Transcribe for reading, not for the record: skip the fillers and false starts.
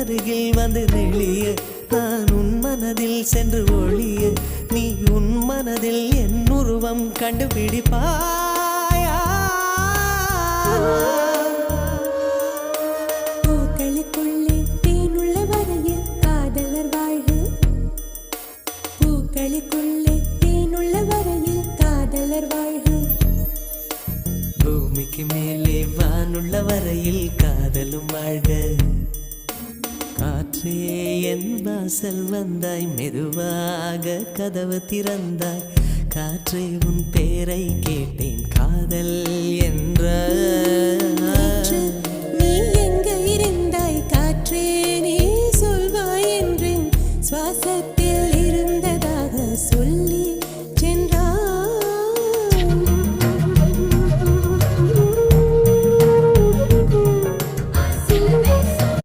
அருகில் வந்து நெளிய நான் உன் மனதில் சென்று ஒளிய நீ உன் மனதில் என் உருவம் கண்டுபிடிப்பாயா பூக்களுக்குள்ளே தேனுள்ள வரையில் காதலர் வாழ்க பூக்களுக்குள்ளே தேனுள்ள வரையில் காதலர் வாழ்க பூமிக்கு மேலே வானுள்ள வரையில் காதலும் வாழ்க காற்றே என் வாசல் வந்தாய் மெதுவாக கதவு திறந்தாய் காற்றே உன் பேரை கேட்டேன் காதல் என்ற